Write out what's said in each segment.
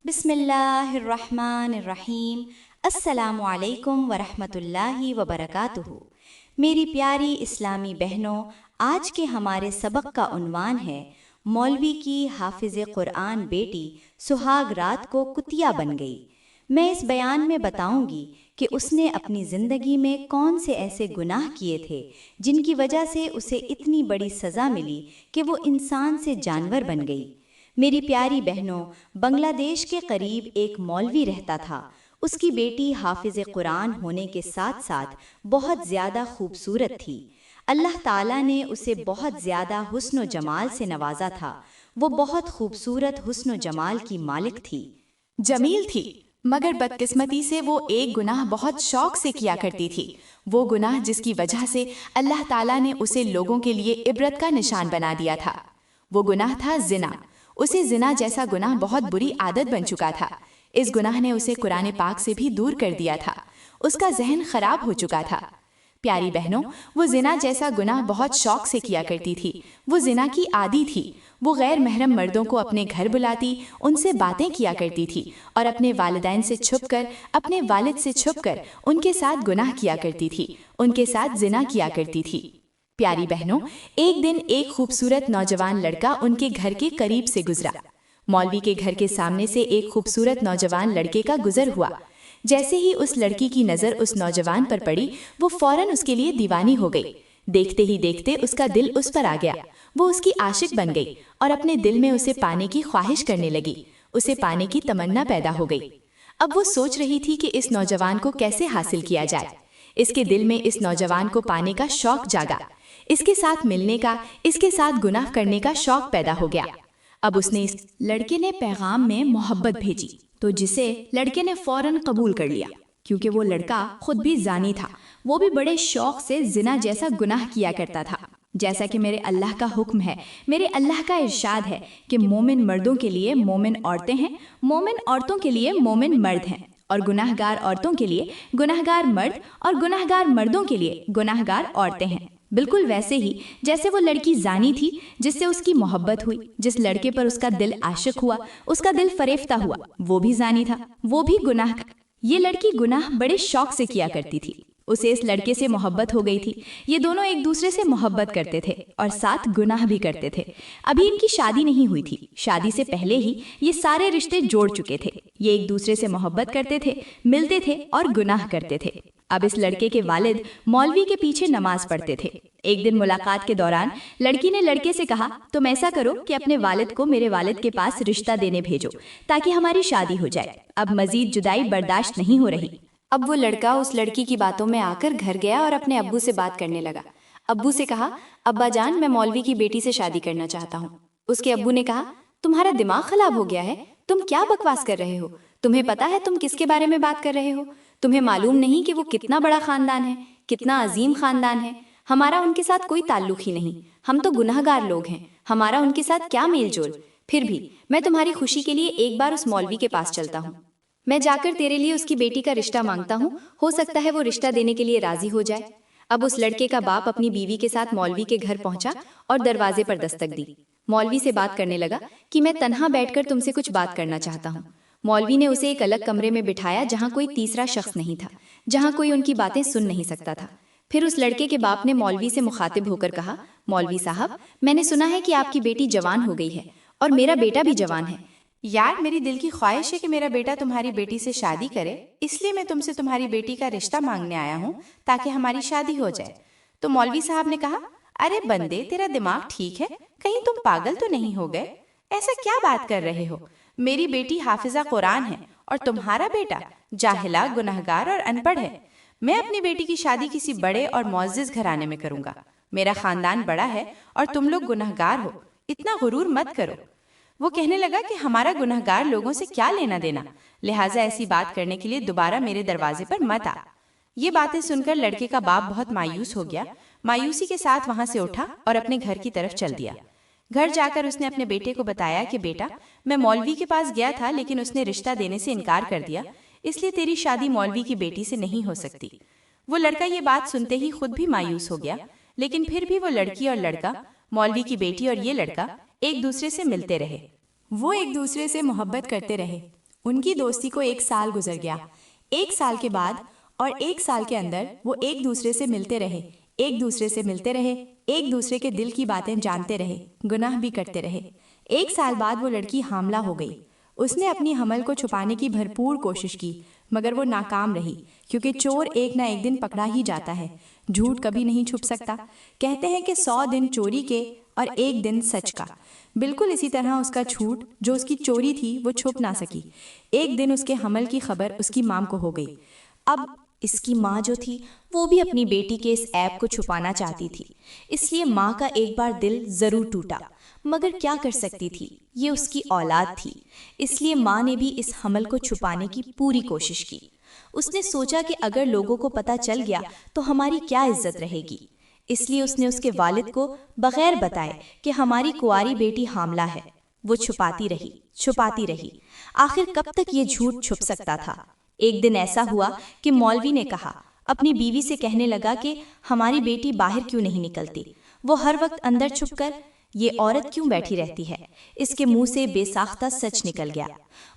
بسم اللہ الرحمن الرحیم۔ السلام علیکم ورحمۃ اللہ وبرکاتہ۔ میری پیاری اسلامی بہنوں، آج کے ہمارے سبق کا عنوان ہے مولوی کی حافظ قرآن بیٹی سہاگ رات کو کتیا بن گئی۔ میں اس بیان میں بتاؤں گی کہ اس نے اپنی زندگی میں کون سے ایسے گناہ کیے تھے جن کی وجہ سے اسے اتنی بڑی سزا ملی کہ وہ انسان سے جانور بن گئی۔ میری پیاری بہنوں، بنگلہ دیش کے قریب ایک مولوی رہتا تھا۔ اس کی بیٹی حافظ قرآن ہونے کے ساتھ ساتھ بہت زیادہ خوبصورت تھی۔ اللہ تعالیٰ نے اسے بہت زیادہ حسن و جمال سے نوازا تھا۔ وہ بہت خوبصورت حسن و جمال کی مالک تھی، جمیل تھی، مگر بدقسمتی سے وہ ایک گناہ بہت شوق سے کیا کرتی تھی۔ وہ گناہ جس کی وجہ سے اللہ تعالیٰ نے اسے لوگوں کے لیے عبرت کا نشان بنا دیا تھا۔ وہ گناہ تھا زنا۔ اسے زنا جیسا گناہ بہت بری عادت بن چکا تھا۔ اس گناہ نے اسے قرآن پاک سے بھی دور کر دیا تھا۔ اس کا ذہن خراب ہو چکا تھا۔ پیاری بہنوں، وہ زنا جیسا گناہ بہت شوق سے کیا کرتی تھی۔ وہ زنا کی عادی تھی۔ وہ غیر محرم مردوں کو اپنے گھر بلاتی، ان سے باتیں کیا کرتی تھی اور اپنے والدین سے چھپ کر، اپنے والد سے چھپ کر ان کے ساتھ گناہ کیا کرتی تھی، ان کے ساتھ زنا کیا کرتی تھی۔ پیاری بہنوں، ایک دن ایک خوبصورت نوجوان لڑکا ان کے گھر کے قریب سے گزرا۔ مولوی کے گھر کے سامنے سے ایک خوبصورت نوجوان لڑکے کا گزر ہوا۔ جیسے ہی اس لڑکی کی نظر اس نوجوان پر پڑی، وہ فوراً اس کے لیے دیوانی ہو گئی۔ دیکھتے ہی دیکھتے اس کا دل اس پر آ گیا۔ وہ اس کی عاشق بن گئی اور اپنے دل میں اسے پانے کی خواہش کرنے لگی۔ اسے پانے کی تمنا پیدا ہو گئی۔ اب وہ سوچ رہی تھی کہ اس نوجوان کو کیسے حاصل کیا جائے۔ اس کے دل میں اس نوجوان کو پانے کا شوق جاگا۔ اس کے ساتھ ملنے کا، اس کے ساتھ گناہ کرنے کا شوق پیدا ہو گیا۔ اب اس نے اس لڑکے نے پیغام میں محبت بھیجی تو جسے لڑکے نے فوراً قبول کر لیا، کیونکہ وہ لڑکا خود بھی زانی تھا۔ وہ بھی بڑے شوق سے زنا جیسا گناہ کیا کرتا تھا۔ جیسا کہ میرے اللہ کا حکم ہے، میرے اللہ کا ارشاد ہے کہ مومن مردوں کے لیے مومن عورتیں ہیں، مومن عورتوں کے لیے مومن مرد ہیں، اور گناہ گار عورتوں کے لیے گناہ گار مرد، اور گناہ گار مردوں کے لیے گناہ گار عورتیں ہیں۔ بالکل ویسے ہی جیسے وہ لڑکی زانی تھی جس سے اس کی محبت ہوئی، جس لڑکے پر اس کا دل عاشق ہوا، اس کا دل فریفتہ ہوا، وہ بھی زانی تھا، وہ بھی گناہ۔ یہ لڑکی گناہ بڑے شوق سے کیا کرتی تھی۔ اسے اس لڑکے سے محبت ہو گئی تھی۔ یہ دونوں ایک دوسرے سے محبت کرتے تھے اور ساتھ گناہ بھی کرتے تھے۔ ابھی ان کی شادی نہیں ہوئی تھی۔ شادی سے پہلے ہی یہ سارے رشتے جوڑ چکے تھے۔ یہ ایک دوسرے سے محبت کرتے تھے، ملتے تھے اور گناہ کرتے تھے۔ اب اس لڑکے کے والد مولوی کے پیچھے نماز پڑھتے تھے۔ ایک دن ملاقات کے دوران لڑکی نے لڑکے سے کہا، تم ایسا کرو کہ اپنے والد کو میرے والد کے پاس رشتہ دینے بھیجو تاکہ ہماری شادی ہو جائے۔ اب مزید جدائی برداشت نہیں ہو رہی۔ اب وہ لڑکا اس لڑکی کی باتوں میں آ کر گھر گیا اور اپنے ابو سے بات کرنے لگا۔ ابو سے کہا، ابا جان، میں مولوی کی بیٹی سے شادی کرنا چاہتا ہوں۔ اس کے ابو نے کہا، تمہارا دماغ خراب ہو گیا ہے، تم کیا بکواس کر رہے ہو؟ تمہیں پتا ہے تم کس کے بارے میں بات کر رہے ہو؟ تمہیں معلوم نہیں کہ وہ کتنا بڑا خاندان ہے، کتنا عظیم خاندان ہے؟ ہمارا ان کے ساتھ کوئی تعلق ہی نہیں، ہم تو گناہ گار لوگ ہیں، ہمارا ان کے ساتھ کیا میل جول؟ پھر بھی میں تمہاری خوشی کے لیے ایک بار اس مولوی کے پاس چلتا ہوں۔ میں جا کر تیرے لیے اس کی بیٹی کا رشتہ مانگتا ہوں، ہو سکتا ہے وہ رشتہ دینے کے لیے راضی ہو جائے۔ اب اس لڑکے کا باپ اپنی بیوی کے ساتھ مولوی کے گھر پہنچا اور دروازے پر دستک دی۔ مولوی سے بات کرنے لگا کہ میں تنہا بیٹھ کر تم سے کچھ بات کرنا چاہتا ہوں۔ مولوی نے اسے ایک الگ کمرے میں بٹھایا جہاں کوئی تیسرا شخص نہیں تھا، جہاں کوئی ان کی باتیں سن نہیں سکتا تھا۔ پھر اس لڑکے کے باپ نے مولوی سے مخاطب ہو کر کہا، مولوی صاحب، میں نے سنا ہے کہ آپ کی بیٹی جوان ہو گئی ہے اور میرا بیٹا بھی جوان ہے۔ یار، میری دل کی خواہش ہے کہ میرا بیٹا تمہاری بیٹی سے شادی کرے، اس لیے میں تم سے تمہاری بیٹی کا رشتہ مانگنے آیا ہوں تاکہ ہماری شادی ہو جائے۔ تو مولوی صاحب نے کہا، ارے بندے، تیرا دماغ ٹھیک ہے؟ کہیں تم پاگل تو نہیں ہو گئے؟ ایسا کیا بات کر رہے ہو؟ میری بیٹی حافظہ قرآن ہے اور تمہارا بیٹا جاہلا، گنہگار اور ان پڑھ ہے۔ میں اپنی بیٹی کی شادی کسی بڑے اور معزز گھرانے میں کروں گا۔ میرا خاندان بڑا ہے اور تم لوگ گنہگار ہو، اتنا غرور مت کرو۔ وہ کہنے لگا کہ ہمارا گنہگار لوگوں سے کیا لینا دینا، لہٰذا ایسی بات کرنے کے لیے دوبارہ میرے دروازے پر مت آ۔ یہ باتیں سن کر لڑکے کا باپ بہت مایوس ہو گیا۔ مایوسی کے ساتھ وہاں سے اٹھا اور اپنے گھر کی طرف چل دیا۔ گھر جا کر اس نے اپنے بیٹے کو بتایا کہ بیٹا، میں مولوی کے پاس گیا تھا لیکن اس نے رشتہ دینے سے انکار کر دیا، اس لیے تیری شادی مولوی کی بیٹی سے نہیں ہو سکتی۔ وہ لڑکا یہ بات سنتے ہی خود بھی مایوس ہو گیا، لیکن پھر بھی وہ لڑکی اور لڑکا، مولوی کی بیٹی اور یہ لڑکا ایک دوسرے سے ملتے رہے۔ وہ ایک دوسرے سے محبت کرتے رہے۔ ان کی دوستی کو 1 سال گزر گیا۔ 1 سال کے بعد اور 1 سال کے اندر وہ ایک دوسرے سے ملتے رہے، ایک دوسرے سے ملتے رہے، ایک دوسرے کے دل کی باتیں جانتے رہے، گناہ بھی کرتے رہے۔ 1 سال بعد وہ لڑکی حاملہ ہو گئی۔ اس نے اپنی حمل کو چھپانے کی بھرپور کوشش کی، مگر وہ ناکام رہی، کیونکہ چور ایک نہ ایک دن پکڑا ہی جاتا ہے۔ جھوٹ کبھی نہیں چھپ سکتا۔ کہتے ہیں کہ 100 دن چوری کے اور 1 دن سچ کا۔ بالکل اسی طرح اس کا جھوٹ جو اس کی چوری تھی وہ چھپ نہ سکی۔ ایک دن اس کے حمل کی خبر اس کی ماں کو ہو گئی۔ اب اس کی ماں جو تھی وہ بھی اپنی بیٹی کے اس عیب کو چھپانا چاہتی تھی، اس لیے ماں کا ایک بار دل ضرور ٹوٹا، مگر کیا کر سکتی تھی، یہ اس کی اولاد تھی، اس لیے ماں نے بھی اس حمل کو چھپانے کی پوری کوشش کی۔ اس نے سوچا کہ اگر لوگوں کو پتہ چل گیا تو ہماری کیا عزت رہے گی، اس لیے اس نے اس کے والد کو بغیر بتائے کہ ہماری کنواری بیٹی حاملہ ہے۔ وہ چھپاتی رہی، آخر کب تک یہ جھوٹ چھپ سکتا تھا؟ ایک دن ایسا ہوا کہ مولوی نے کہا، اپنی بیوی سے کہنے لگا کہ ہماری بیٹی باہر کیوں نہیں نکلتی، وہ ہر وقت اندر چھپ کر یہ عورت کیوں بیٹھی رہتی ہے؟ اس کے منہ سے بے ساختہ سچ نکل گیا۔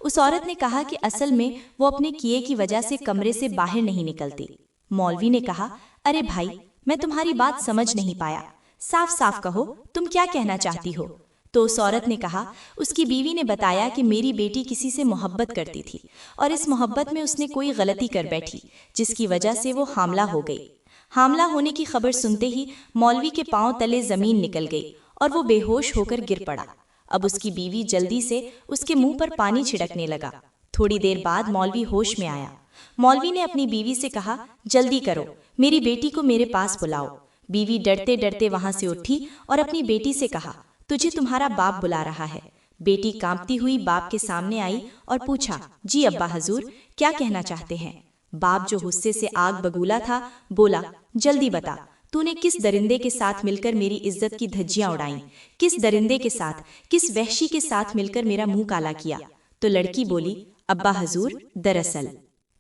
اس عورت نے کہا کہ اصل میں وہ اپنے کیے کی وجہ سے کمرے سے باہر نہیں نکلتی۔ مولوی نے کہا، ارے بھائی، میں تمہاری بات سمجھ نہیں پایا، صاف صاف کہو تم کیا کہنا چاہتی ہو؟ تو اس عورت نے کہا، اس کی بیوی نے بتایا کہ میری بیٹی کسی سے محبت کرتی تھی اور اس محبت میں اس نے کوئی غلطی کر بیٹھی جس کی وجہ سے وہ حاملہ ہو گئی۔ حاملہ ہونے کی خبر سنتے ہی مولوی کے پاؤں تلے زمین نکل گئی اور وہ بے ہوش ہو کر گر پڑا۔ اب اس کی بیوی جلدی سے اس کے منہ پر پانی چھڑکنے لگا۔ تھوڑی دیر بعد مولوی ہوش میں آیا۔ مولوی نے اپنی بیوی سے کہا، جلدی کرو، میری بیٹی کو میرے پاس بلاؤ۔ بیوی ڈرتے ڈرتے وہاں سے اٹھی اور اپنی بیٹی سے کہا، تجھے تمہارا باپ بلا رہا ہے۔ بیٹی کانپتی ہوئی باپ کے سامنے آئی اور پوچھا، جی ابا حضور، کیا کہنا چاہتے ہیں؟ باپ جو غصے سے آگ بگولا تھا بولا، جلدی بتا، تو نے کس درندے کے ساتھ مل کر میری عزت کی دھجیاں اڑائیں؟ کس درندے کے ساتھ، کس وحشی کے ساتھ مل کر میرا منہ کالا کیا؟ تو لڑکی بولی، ابا حضور، دراصل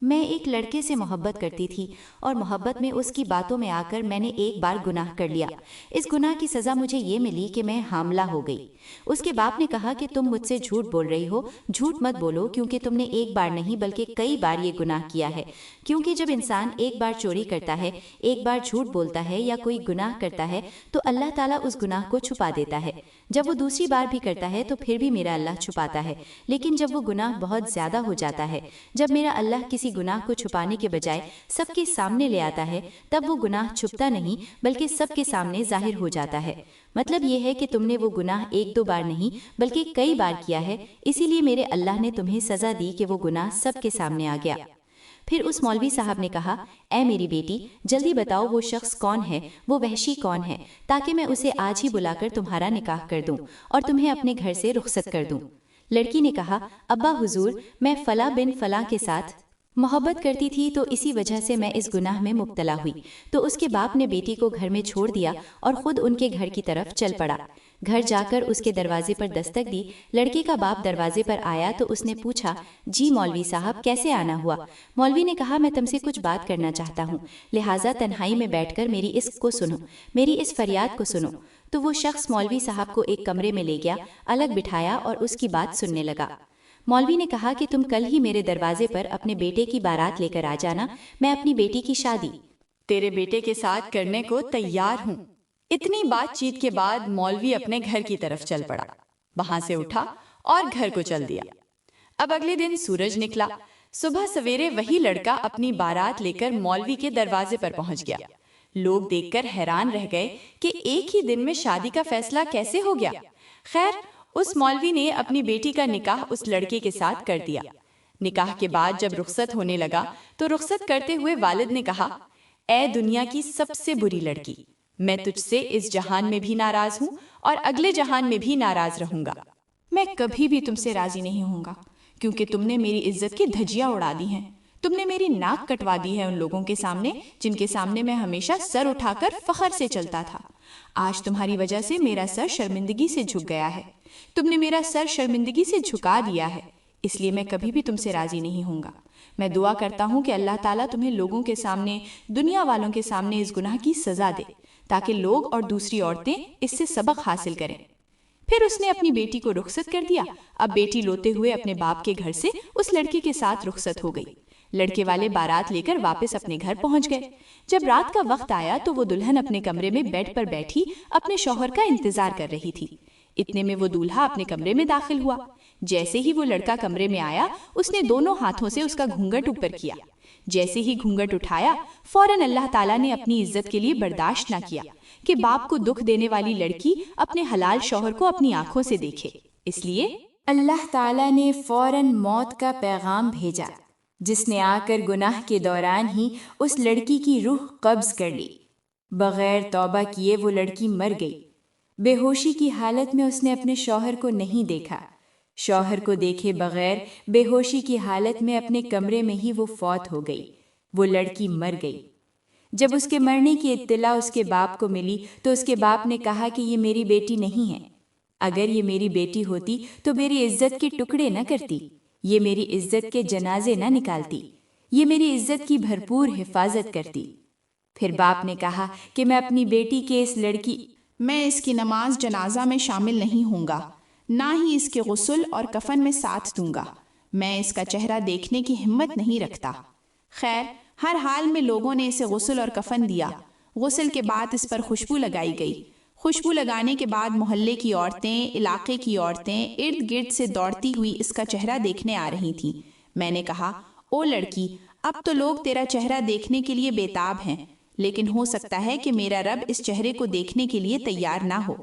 میں ایک لڑکے سے محبت کرتی تھی اور محبت میں اس کی باتوں میں آ کر میں نے ایک بار گناہ کر لیا۔ اس گناہ کی سزا مجھے یہ ملی کہ میں حاملہ ہو گئی۔ اس کے باپ نے کہا کہ تم مجھ سے جھوٹ بول رہی ہو، جھوٹ مت بولو، کیونکہ تم نے ایک بار نہیں بلکہ کئی بار یہ گناہ کیا ہے۔ کیونکہ جب انسان ایک بار چوری کرتا ہے، ایک بار جھوٹ بولتا ہے یا کوئی گناہ کرتا ہے تو اللہ تعالیٰ اس گناہ کو چھپا دیتا ہے۔ جب وہ دوسری بار بھی کرتا ہے تو پھر بھی میرا اللہ چھپاتا ہے، لیکن جب وہ گناہ بہت زیادہ ہو جاتا ہے، جب میرا اللہ کسی گناہ کو چھپانے کے بجائے سب کے سامنے لے آتا ہے، تب وہ گناہ چھپتا نہیں بلکہ سب کے سامنے ظاہر ہو جاتا ہے۔ مطلب یہ ہے کہ تم نے وہ گناہ 1-2 بار نہیں بلکہ کئی بار کیا ہے، اسی لیے میرے اللہ نے تمہیں سزا دی کہ وہ گناہ سب کے سامنے آ گیا۔ پھر اس مولوی صاحب نے کہا، اے میری بیٹی، جلدی بتاؤ وہ شخص کون ہے، وہ وحشی کون ہے، تاکہ میں اسے آج ہی بلا کر تمہارا نکاح کر دوں اور تمہیں اپنے گھر سے رخصت کر دوں۔ لڑکی نے کہا، ابا حضور، میں فلاں بن فلاں کے ساتھ محبت کرتی تھی تو اسی وجہ سے میں اس گناہ میں مبتلا ہوئی۔ تو اس کے باپ نے بیٹی کو گھر میں چھوڑ دیا اور خود ان کے گھر کی طرف چل پڑا۔ گھر جا کر اس کے دروازے پر دستک دی۔ لڑکے کا باپ دروازے پر آیا تو اس نے پوچھا، جی مولوی صاحب، کیسے آنا ہوا؟ مولوی نے کہا، میں تم سے کچھ بات کرنا چاہتا ہوں، لہٰذا تنہائی میں بیٹھ کر میری اس کو سنو، میری اس فریاد کو سنو۔ تو وہ شخص مولوی صاحب کو ایک کمرے میں لے گیا، الگ بٹھایا اور اس کی بات سننے لگا۔ مولوی نے کہا کہ تم کل ہی میرے دروازے پر اپنے بیٹے کی بارات لے کر آ جانا، میں اپنی بیٹی کی شادی تیرے بیٹے کے ساتھ کرنے کو تیار ہوں۔ اتنی بات چیت کے بعد مولوی اپنے گھر کی طرف چل پڑا، وہاں سے اٹھا اور گھر کو چل دیا۔ اب اگلے دن سورج نکلا۔ صبح سویرے وہی لڑکا اپنی بارات لے کر مولوی کے دروازے پر پہنچ گیا۔ لوگ دیکھ کر حیران رہ گئے کہ ایک ہی دن میں شادی کا فیصلہ کیسے ہو گیا۔ خیر، اس مولوی نے اپنی بیٹی کا نکاح اس لڑکے کے ساتھ کر دیا۔ نکاح کے بعد جب رخصت ہونے لگا تو رخصت کرتے ہوئے والد نے کہا، اے دنیا کی سب سے بری لڑکی، میں تجھ سے اس جہان میں بھی ناراض ہوں اور اگلے جہان میں بھی ناراض رہوں گا۔ میں کبھی بھی تم سے راضی نہیں ہوں گا، کیونکہ تم نے میری عزت کی دھجیاں اڑا دی ہیں۔ تم نے میری ناک کٹوا دی ہے ان لوگوں کے سامنے جن کے سامنے میں ہمیشہ سر اٹھا کر فخر سے چلتا تھا۔ آج تمہاری وجہ سے میرا سر شرمندگی سے جھک گیا ہے۔ تم نے میرا سر شرمندگی سے جھکا دیا ہے، اس لیے میں کبھی بھی تم سے راضی نہیں ہوں گا۔ میں دعا کرتا ہوں کہ اللہ تعالیٰ تمہیں لوگوں کے سامنے، دنیا والوں کے سامنے اس گناہ کی سزا دے، تاکہ لوگ اور دوسری عورتیں اس سے سبق حاصل کریں۔ پھر اس نے اپنی بیٹی کو رخصت کر دیا۔ اب بیٹی روتے ہوئے اپنے باپ کے گھر سے اس لڑکے کے ساتھ رخصت ہو گئی۔ لڑکے والے بارات لے کر واپس اپنے گھر پہنچ گئے۔ جب رات کا وقت آیا تو وہ دلہن اپنے کمرے میں بیڈ پر بیٹھی اپنے شوہر کا انتظار کر رہی تھی۔ اتنے میں وہ دولہا اپنے کمرے میں داخل ہوا۔ جیسے ہی وہ لڑکا کمرے میں آیا، اس نے دونوں ہاتھوں سے اس کا گھونگھٹ اوپر کیا۔ جیسے ہی گھونگھٹ اٹھایا، فوراً اللہ تعالیٰ نے اپنی عزت کے لیے برداشت نہ کیا کہ باپ کو دکھ دینے والی لڑکی اپنے حلال شوہر کو اپنی آنکھوں سے دیکھے۔ اس لیے اللہ تعالیٰ نے فوراً موت کا پیغام بھیجا، جس نے آ کر گناہ کے دوران ہی اس لڑکی کی روح قبض کر لی۔ بغیر توبہ کیے وہ لڑکی مر گئی۔ بے ہوشی کی حالت میں اس نے اپنے شوہر کو نہیں دیکھا۔ شوہر کو دیکھے بغیر بے ہوشی کی حالت میں اپنے کمرے میں ہی وہ فوت ہو گئی۔ وہ لڑکی مر گئی۔ جب اس کے مرنے کی اطلاع اس کے باپ کو ملی تو اس کے باپ نے کہا کہ یہ میری بیٹی نہیں ہے۔ اگر یہ میری بیٹی ہوتی تو میری عزت کے ٹکڑے نہ کرتی، یہ میری عزت کے جنازے نہ نکالتی، یہ میری عزت کی بھرپور حفاظت کرتی۔ پھر باپ نے کہا کہ میں اپنی بیٹی کے میں اس کی نماز جنازہ میں شامل نہیں ہوں گا، نہ ہی اس کے غسل اور کفن میں ساتھ دوں گا۔ میں اس کا چہرہ دیکھنے کی ہمت نہیں رکھتا۔ خیر، ہر حال میں لوگوں نے اسے غسل اور کفن دیا۔ غسل کے بعد اس پر خوشبو لگائی گئی۔ خوشبو لگانے کے بعد محلے کی عورتیں، علاقے کی عورتیں ارد گرد سے دوڑتی ہوئی اس کا چہرہ دیکھنے آ رہی تھیں۔ میں نے کہا، او لڑکی، اب تو لوگ تیرا چہرہ دیکھنے کے لیے بےتاب ہیں، لیکن ہو سکتا ہے کہ میرا رب اس چہرے کو دیکھنے کے لیے تیار نہ ہو۔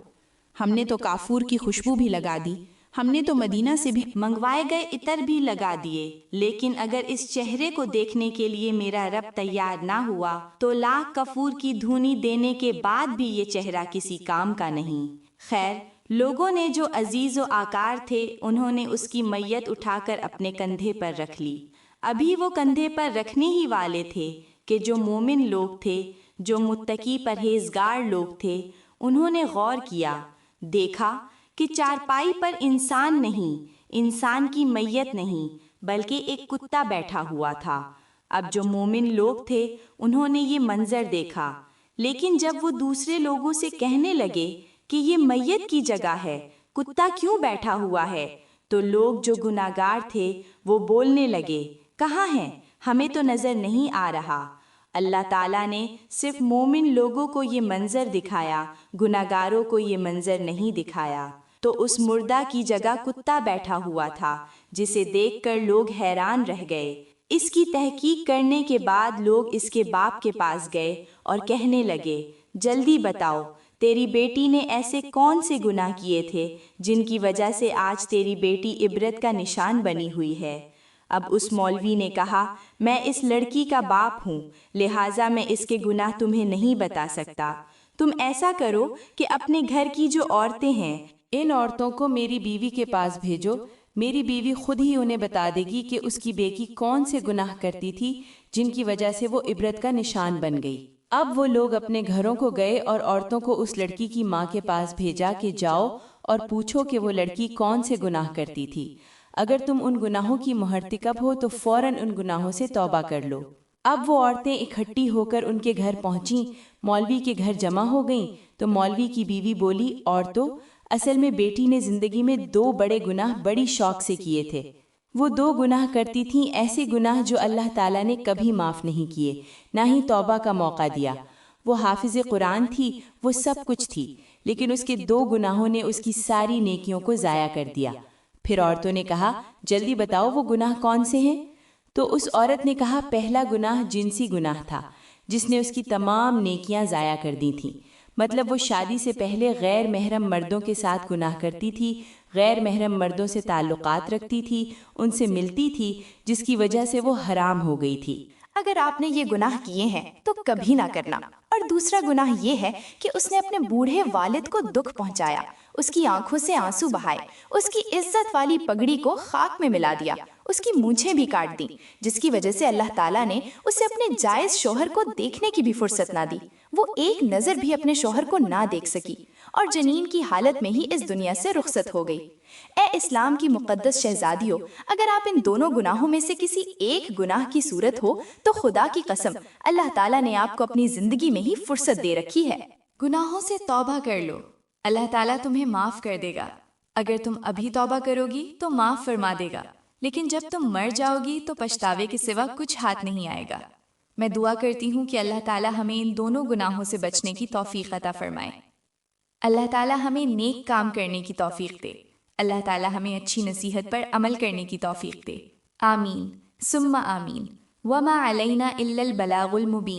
ہم نے تو کافور کی خوشبو بھی لگا دی، ہم نے تو مدینہ سے بھی منگوائے گئے عطر بھی لگا دیے، لیکن اگر اس چہرے کو دیکھنے کے لیے میرا رب تیار نہ ہوا تو لاکھ کفور کی دھونی دینے کے بعد بھی یہ چہرہ کسی کام کا نہیں۔ خیر، لوگوں نے جو عزیز و آکار تھے انہوں نے اس کی میت اٹھا کر اپنے کندھے پر رکھ لی۔ ابھی وہ کندھے پر رکھنے ہی والے تھے کہ جو مومن لوگ تھے، جو متقی پرہیزگار لوگ تھے، انہوں نے غور کیا، دیکھا کہ چارپائی پر انسان نہیں، انسان کی میت نہیں، بلکہ ایک کتا بیٹھا ہوا تھا۔ اب جو مومن لوگ تھے انہوں نے یہ منظر دیکھا، لیکن جب وہ دوسرے لوگوں سے کہنے لگے کہ یہ میت کی جگہ ہے، کتا کیوں بیٹھا ہوا ہے، تو لوگ جو گناہگار تھے وہ بولنے لگے، کہاں ہیں؟ ہمیں تو نظر نہیں آ رہا۔ اللہ تعالیٰ نے صرف مومن لوگوں کو یہ منظر دکھایا، گناہگاروں کو یہ منظر نہیں دکھایا۔ تو اس مردہ کی جگہ کتا بیٹھا ہوا تھا، جسے دیکھ کر لوگ حیران رہ گئے۔ اس کی تحقیق کرنے کے بعد لوگ اس کے باپ کے پاس گئے اور کہنے لگے، جلدی بتاؤ، تیری بیٹی نے ایسے کون سے گناہ کیے تھے جن کی وجہ سے آج تیری بیٹی عبرت کا نشان بنی ہوئی ہے؟ اب اس مولوی نے کہا، میں اس لڑکی کا باپ ہوں، لہٰذا میں اس کے گناہ تمہیں نہیں بتا سکتا۔ تم ایسا کرو کہ اپنے گھر کی جو عورتیں ہیں ان عورتوں کو میری بیوی کے پاس بھیجو، میری بیوی خود ہی انہیں بتا دے گی کہ اس کی بیٹی کون سے گناہ کرتی تھی جن کی وجہ سے وہ عبرت کا نشان بن گئی۔ اب وہ لوگ اپنے گھروں کو گئے اور عورتوں کو اس لڑکی کی ماں کے پاس بھیجا کہ جاؤ اور پوچھو کہ وہ لڑکی کون سے گناہ کرتی تھی۔ اگر تم ان گناہوں کی مرتکب ہو تو فوراً ان گناہوں سے توبہ کر لو۔ اب وہ عورتیں اکٹھی ہو کر ان کے گھر پہنچیں، مولوی کے گھر جمع ہو گئیں تو مولوی کی بیوی بولی، عورتوں، اصل میں بیٹی نے زندگی میں 2 بڑے گناہ بڑی شوق سے کیے تھے۔ وہ 2 گناہ کرتی تھیں، ایسے گناہ جو اللہ تعالیٰ نے کبھی معاف نہیں کیے، نہ ہی توبہ کا موقع دیا۔ وہ حافظ قرآن تھی، وہ سب کچھ تھی، لیکن اس کے 2 گناہوں نے اس کی ساری نیکیوں کو ضائع کر دیا۔ پھر عورتوں نے کہا، جلدی بتاؤ وہ گناہ کون سے ہیں؟ تو اس عورت نے کہا، پہلا گناہ جنسی گناہ تھا، جس نے اس کی تمام نیکیاں ضائع کر دی تھیں۔ مطلب وہ شادی سے پہلے غیر محرم مردوں کے ساتھ گناہ کرتی تھی، غیر محرم مردوں سے تعلقات رکھتی تھی، ان سے ملتی تھی، جس کی وجہ سے وہ حرام ہو گئی تھی۔ اگر آپ نے یہ گناہ کیے ہیں تو کبھی نہ کرنا۔ اور دوسرا گناہ یہ ہے کہ اس نے اپنے بوڑھے والد کو دکھ پہنچایا، اس کی آنکھوں سے آنسو بہائے، اس کی عزت والی پگڑی کو خاک میں ملا دیا، اس کی مونچھیں بھی کاٹ دیں، جس کی وجہ سے اللہ تعالیٰ نے اسے اپنے جائز شوہر کو دیکھنے کی بھی فرصت نہ دی۔ وہ ایک نظر بھی اپنے شوہر کو نہ دیکھ سکی اور جنین کی حالت میں ہی اس دنیا سے رخصت ہو گئی۔ اے اسلام کی مقدس شہزادیوں، اگر آپ ان دونوں گناہوں میں سے کسی ایک گناہ کی صورت ہو تو خدا کی قسم اللہ تعالیٰ نے آپ کو اپنی زندگی میں ہی فرصت دے رکھی ہے۔ گناہوں سے توبہ کر لو، اللہ تعالیٰ تمہیں معاف کر دے گا۔ اگر تم ابھی توبہ کرو گی تو معاف فرما دے گا، لیکن جب تم مر جاؤ گی تو پچھتاوے کے سوا کچھ ہاتھ نہیں آئے گا۔ میں دعا کرتی ہوں کہ اللہ تعالیٰ ہمیں ان دونوں گناہوں سے بچنے کی توفیق عطا فرمائے۔ اللہ تعالیٰ ہمیں نیک کام کرنے کی توفیق دے۔ اللہ تعالیٰ ہمیں اچھی نصیحت پر عمل کرنے کی توفیق دے۔ آمین ثم آمین۔ وما علینا الا البلاغ المبین۔